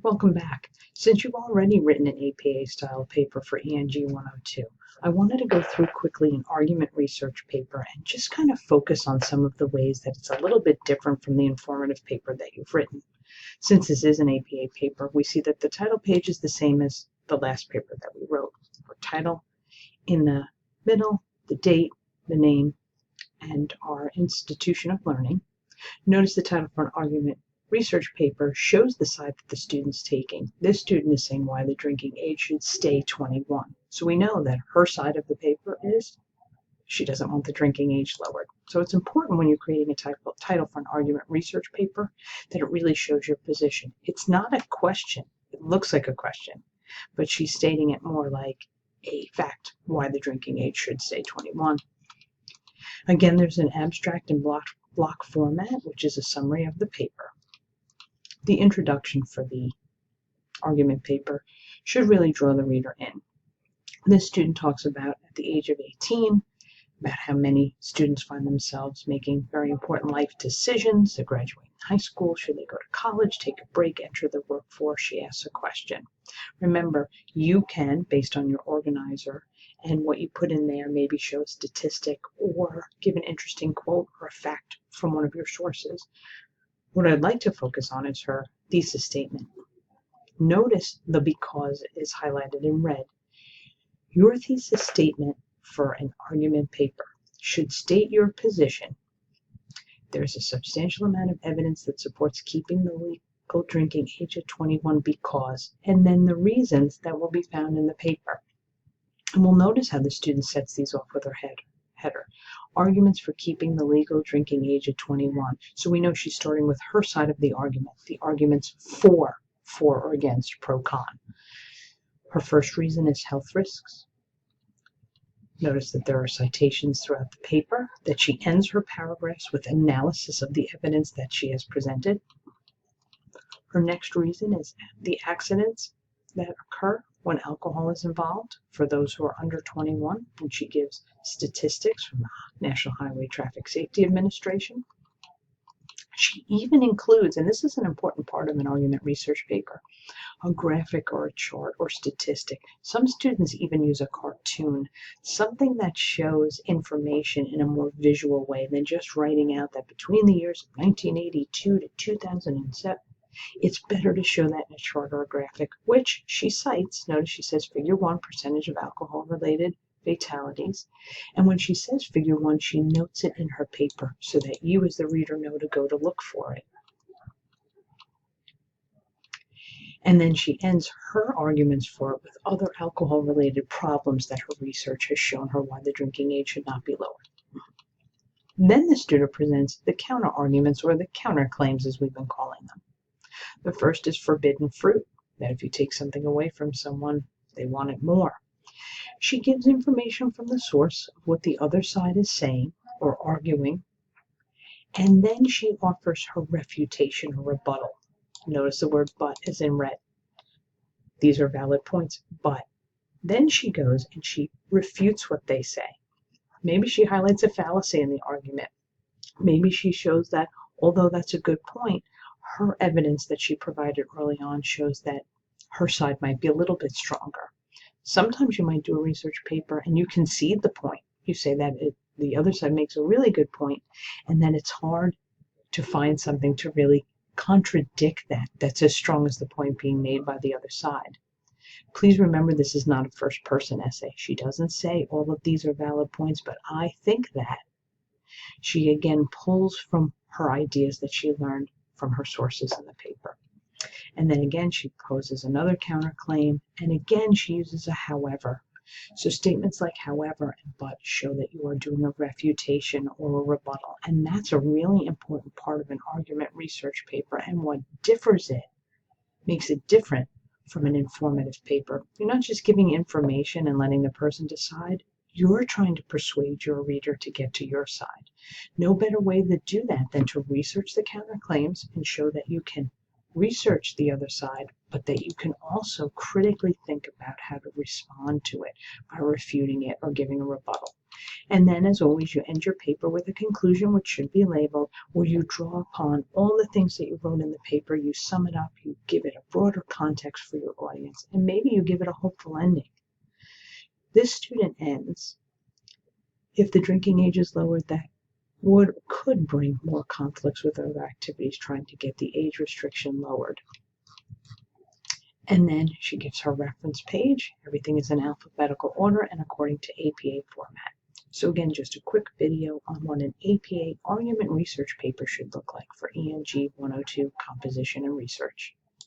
Welcome back. Since you've already written an APA-style paper for ENG 102, I wanted to go through quickly an argument research paper and just kind of focus on some of the ways that it's a little bit different from the informative paper that you've written. Since this is an APA paper, we see that the title page is the same as the last paper that we wrote. Our title, in the middle, the date, the name, and our institution of learning. Notice the title for an argument research paper shows the side that the student's taking. This student is saying why the drinking age should stay 21. So we know that her side of the paper is she doesn't want the drinking age lowered. So it's important when you're creating a title for an argument research paper that it really shows your position. It's not a question. It looks like a question, but she's stating it more like a fact, why the drinking age should stay 21. Again, there's an abstract and block format, which is a summary of the paper. The introduction for the argument paper should really draw the reader in. This student talks about at the age of 18, about how many students find themselves making very important life decisions. They're graduating high school, should they go to college, take a break, enter the workforce? She asks a question. Remember, you can, based on your organizer and what you put in there, maybe show a statistic or give an interesting quote or a fact from one of your sources. What I'd like to focus on is her thesis statement. Notice the because is highlighted in red. Your thesis statement for an argument paper should state your position. There's a substantial amount of evidence that supports keeping the legal drinking age at 21 because, and then the reasons that will be found in the paper. And we'll notice how the student sets these off with her header. Arguments for keeping the legal drinking age at 21. So we know she's starting with her side of the arguments for or against, pro-con. Her first reason is health risks. Notice that there are citations throughout the paper, that she ends her paragraphs with analysis of the evidence that she has presented. Her next reason is the accidents that occur when alcohol is involved for those who are under 21, and she gives statistics from the National Highway Traffic Safety Administration. She even includes, and this is an important part of an argument research paper, a graphic or a chart or statistic. Some students even use a cartoon, something that shows information in a more visual way than just writing out that between the years of 1982 to 2007, it's better to show that in a chart or a graphic, which she cites. Notice she says figure 1, percentage of alcohol-related fatalities. And when she says figure 1, she notes it in her paper so that you as the reader know to go to look for it. And then she ends her arguments for it with other alcohol-related problems that her research has shown her why the drinking age should not be lowered. Then the student presents the counter-arguments, or the counterclaims as we've been calling them. The first is forbidden fruit, that if you take something away from someone, they want it more. She gives information from the source of what the other side is saying or arguing, and then she offers her refutation or rebuttal. Notice the word but is in red. These are valid points, but then she goes and she refutes what they say. Maybe she highlights a fallacy in the argument. Maybe she shows that, although that's a good point, her evidence that she provided early on shows that her side might be a little bit stronger. Sometimes you might do a research paper and you concede the point. You say that the other side makes a really good point, and then it's hard to find something to really contradict that's as strong as the point being made by the other side. Please remember, this is not a first-person essay. She doesn't say all of these are valid points, but I think that. She again pulls from her ideas that she learned from her sources in the paper. And then again, she poses another counterclaim, and again, she uses a however. So statements like however and but show that you are doing a refutation or a rebuttal, and that's a really important part of an argument research paper, and what makes it different from an informative paper. You're not just giving information and letting the person decide. You're trying to persuade your reader to get to your side. No better way to do that than to research the counterclaims and show that you can research the other side, but that you can also critically think about how to respond to it by refuting it or giving a rebuttal. And then, as always, you end your paper with a conclusion, which should be labeled, where you draw upon all the things that you wrote in the paper, you sum it up, you give it a broader context for your audience, and maybe you give it a hopeful ending. This student ends. If the drinking age is lowered, that could bring more conflicts with other activities, trying to get the age restriction lowered. And then she gives her reference page. Everything is in alphabetical order and according to APA format. So again, just a quick video on what an APA argument research paper should look like for ENG 102 composition and research.